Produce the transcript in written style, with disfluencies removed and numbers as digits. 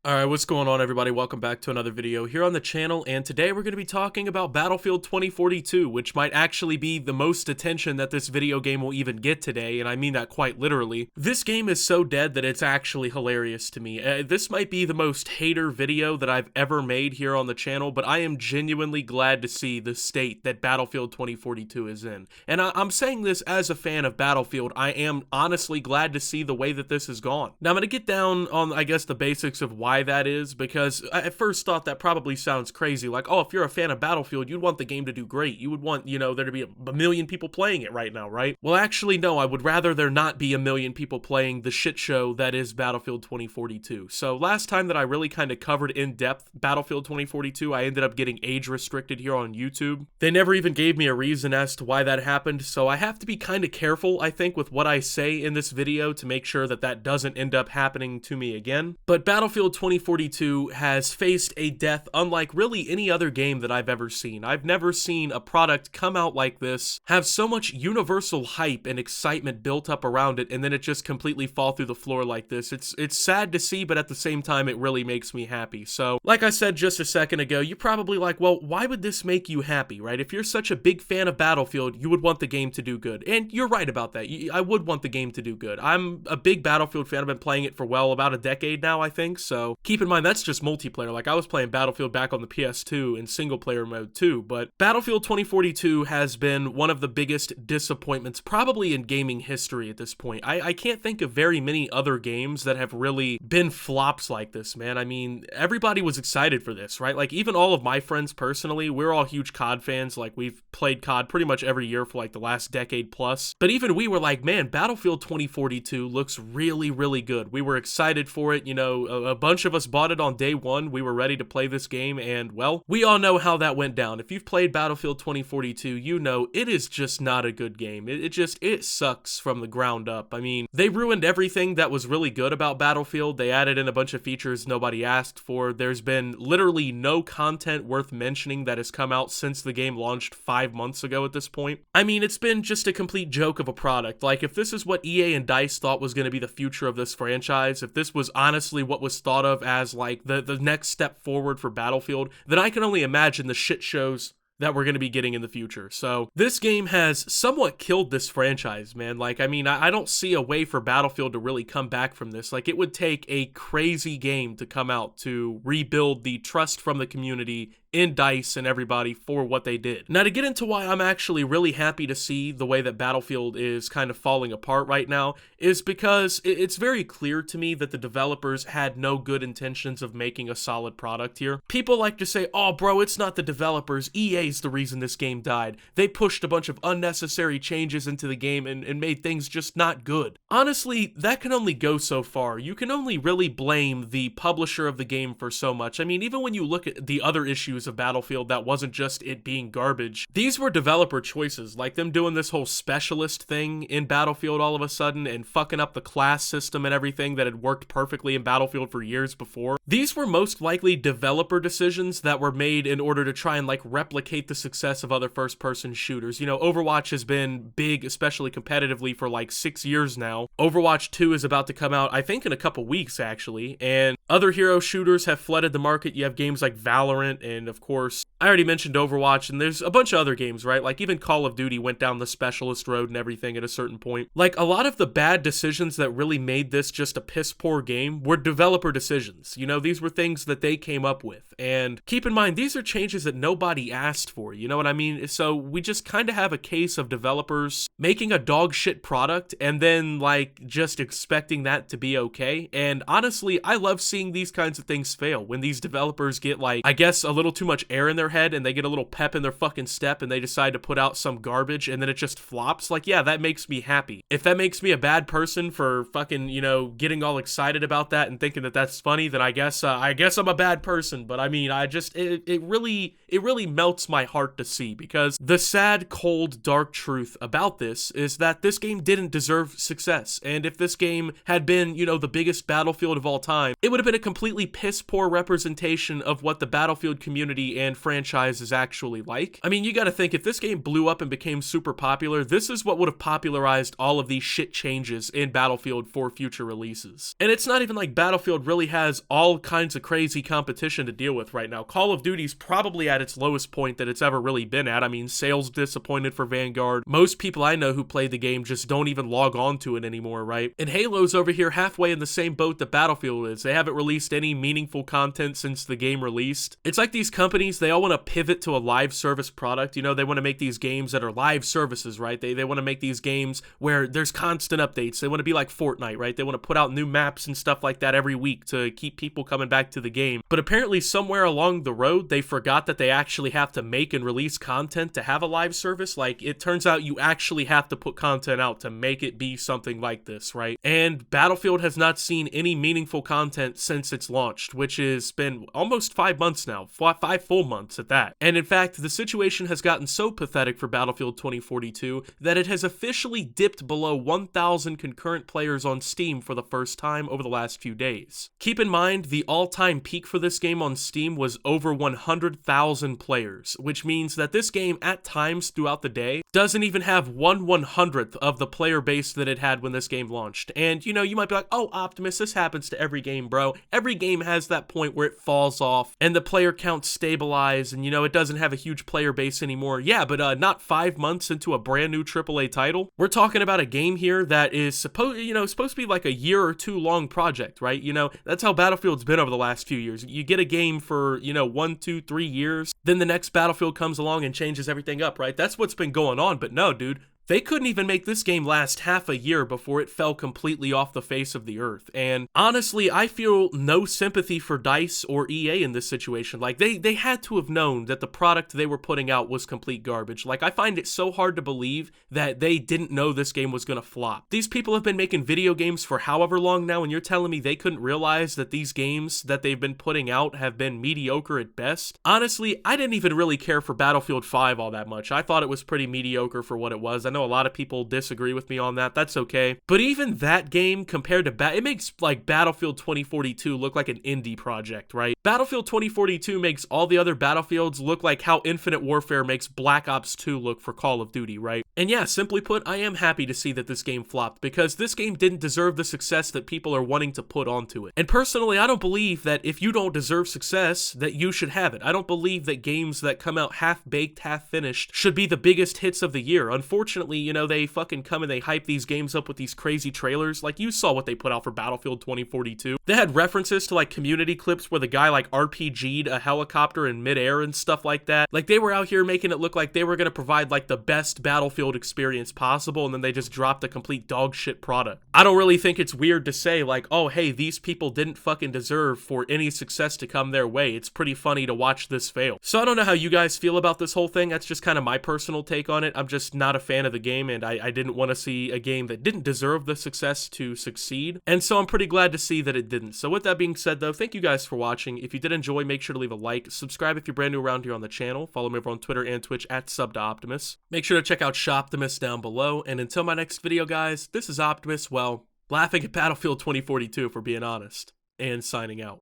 Alright, what's going on everybody? Welcome back to another video here on the channel, and today we're going to be talking about Battlefield 2042, which might actually be the most attention that this video game will even get today, and I mean that quite literally. This game is so dead that it's actually hilarious to me. This might be the most hater video that I've ever made here on the channel, but I am genuinely glad to see the state that Battlefield 2042 is in. And I'm saying this as a fan of Battlefield. I am honestly glad to see the way that this has gone. Now I'm going to get down on, I guess, the basics of why that is, because I at first thought that probably sounds crazy, like, oh, if you're a fan of Battlefield, you'd want the game to do great. You would want, there to be a million people playing it right now, right? Well, actually, no, I would rather there not be a million people playing the shit show that is Battlefield 2042. So last time that I really kind of covered in depth Battlefield 2042, I ended up getting age restricted here on YouTube. They never even gave me a reason as to why that happened, so I have to be kind of careful, I think, with what I say in this video to make sure that that doesn't end up happening to me again. But Battlefield 2042 has faced a death unlike really any other game that I've ever seen. I've never seen a product come out like this, have so much universal hype and excitement built up around it, and then it just completely fall through the floor like this. It's sad to see, but at the same time, it really makes me happy. So, like I said just a second ago, you're probably like, well, why would this make you happy, right? If you're such a big fan of Battlefield, you would want the game to do good. And you're right about that. I would want the game to do good. I'm a big Battlefield fan. I've been playing it for, well, about a decade now, I think. So, keep in mind, that's just multiplayer. Like, I was playing Battlefield back on the PS2 in single player mode too, but Battlefield 2042 has been one of the biggest disappointments probably in gaming history at this point. I can't think of very many other games that have really been flops like this, man. I mean, everybody was excited for this, right? Like, even all of my friends personally, we're all huge COD fans. Like, we've played COD pretty much every year for like the last decade plus, but even we were like, man, Battlefield 2042 looks really, really good. We were excited for it. A bunch of us bought it on day one. We were ready to play this game, and well, we all know how that went down. If you've played Battlefield 2042, you know it is just not a good game. It sucks from the ground up. I mean, they ruined everything that was really good about Battlefield. They added in a bunch of features nobody asked for. There's been literally no content worth mentioning that has come out since the game launched 5 months ago at this point. I mean, it's been just a complete joke of a product. Like, if this is what EA and DICE thought was going to be the future of this franchise, if this was honestly what was thought of as like the next step forward for Battlefield, then I can only imagine the shit shows that we're going to be getting in the future. So this game has somewhat killed this franchise, man. Like, I mean, I don't see a way for Battlefield to really come back from this. Like, it would take a crazy game to come out to rebuild the trust from the community in DICE and everybody for what they did. Now, to get into why I'm actually really happy to see the way that Battlefield is kind of falling apart right now is because it's very clear to me that the developers had no good intentions of making a solid product here. People like to say, oh bro, it's not the developers, EA's the reason this game died. They pushed a bunch of unnecessary changes into the game and made things just not good. Honestly, that can only go so far. You can only really blame the publisher of the game for so much. I mean, even when you look at the other issues of Battlefield that wasn't just it being garbage, these were developer choices, like them doing this whole specialist thing in Battlefield all of a sudden and fucking up the class system and everything that had worked perfectly in Battlefield for years before. These were most likely developer decisions that were made in order to try and like replicate the success of other first-person shooters. Overwatch has been big, especially competitively, for like 6 years now. Overwatch 2 is about to come out, I think in a couple weeks actually, and other hero shooters have flooded the market. You have games like Valorant, and of course, I already mentioned Overwatch, and there's a bunch of other games, right? Like, even Call of Duty went down the specialist road and everything at a certain point. Like, a lot of the bad decisions that really made this just a piss-poor game were developer decisions. These were things that they came up with. And keep in mind, these are changes that nobody asked for, you know what I mean? So we just kind of have a case of developers making a dog shit product and then, like, just expecting that to be okay. And honestly, I love seeing these kinds of things fail. When these developers get, like, I guess a little too much air in their head and they get a little pep in their fucking step and they decide to put out some garbage and then it just flops. Like, yeah, that makes me happy. If that makes me a bad person for fucking, getting all excited about that and thinking that that's funny, then I guess I'm a bad person. But I mean, it really melts my heart to see, because the sad, cold, dark truth about this is that this game didn't deserve success. And if this game had been, the biggest Battlefield of all time, it would have been a completely piss poor representation of what the Battlefield community and franchise franchise is actually like. I mean, you gotta think, if this game blew up and became super popular, this is what would have popularized all of these shit changes in Battlefield for future releases. And it's not even like Battlefield really has all kinds of crazy competition to deal with right now. Call of Duty's probably at its lowest point that it's ever really been at. I mean, sales disappointed for Vanguard. Most people I know who play the game just don't even log on to it anymore, right? And Halo's over here halfway in the same boat that Battlefield is. They haven't released any meaningful content since the game released. It's like these companies, they all want to pivot to a live service product. You know, they want to make these games that are live services, right? They want to make these games where there's constant updates. They want to be like Fortnite, right? They want to put out new maps and stuff like that every week to keep people coming back to the game. But apparently somewhere along the road, they forgot that they actually have to make and release content to have a live service. Like, it turns out you actually have to put content out to make it be something like this, right? And Battlefield has not seen any meaningful content since it's launched, which has been almost 5 months now, 5 full months at that. And in fact, the situation has gotten so pathetic for Battlefield 2042 that it has officially dipped below 1,000 concurrent players on Steam for the first time over the last few days. Keep in mind, the all-time peak for this game on Steam was over 100,000 players, which means that this game at times throughout the day doesn't even have 1/100th of the player base that it had when this game launched. And you know, you might be like, oh, Optimus, this happens to every game, bro. Every game has that point where it falls off and the player counts stabilize and, you know, it doesn't have a huge player base anymore. Yeah, but not 5 months into a brand new AAA title. We're talking about a game here that is supposed to be like a year or two long project, right? You know, that's how Battlefield's been over the last few years. You get a game for, you know, 1, 2, 3 years, then the next Battlefield comes along and changes everything up, right? That's what's been going on, but no, dude. They couldn't even make this game last half a year before it fell completely off the face of the earth. And honestly, I feel no sympathy for DICE or EA in this situation. Like, they had to have known that the product they were putting out was complete garbage. Like, I find it so hard to believe that they didn't know this game was gonna flop. These people have been making video games for however long now, and you're telling me they couldn't realize that these games that they've been putting out have been mediocre at best? Honestly, I didn't even really care for Battlefield 5 all that much. I thought it was pretty mediocre for what it was. I know a lot of people disagree with me on that. That's okay. But even that game compared to it makes like Battlefield 2042 look like an indie project, right? Battlefield 2042 makes all the other Battlefields look like how Infinite Warfare makes Black Ops 2 look for Call of Duty, right? And yeah, simply put, I am happy to see that this game flopped because this game didn't deserve the success that people are wanting to put onto it. And personally, I don't believe that if you don't deserve success, that you should have it. I don't believe that games that come out half-baked, half-finished should be the biggest hits of the year. Unfortunately, you know, they fucking come and they hype these games up with these crazy trailers. Like, you saw what they put out for Battlefield 2042. They had references to like community clips where the guy like RPG'd a helicopter in midair and stuff like that. Like, they were out here making it look like they were gonna provide like the best Battlefield experience possible, and then they just dropped a complete dog shit product. I don't really think it's weird to say like, oh hey, these people didn't fucking deserve for any success to come their way. It's pretty funny to watch this fail. So I don't know how you guys feel about this whole thing. That's just kind of my personal take on it. I'm just not a fan of the game, and I didn't want to see a game that didn't deserve the success to succeed, and so I'm pretty glad to see that it didn't. So with that being said though, thank you guys for watching. If you did enjoy, make sure to leave a like, subscribe if you're brand new around here on the channel, follow me over on Twitter and Twitch at @SubToOptimus. Make sure to check out Shoptimus down below, and until my next video guys, this is Optimus, well, laughing at Battlefield 2042 if we're being honest, and signing out.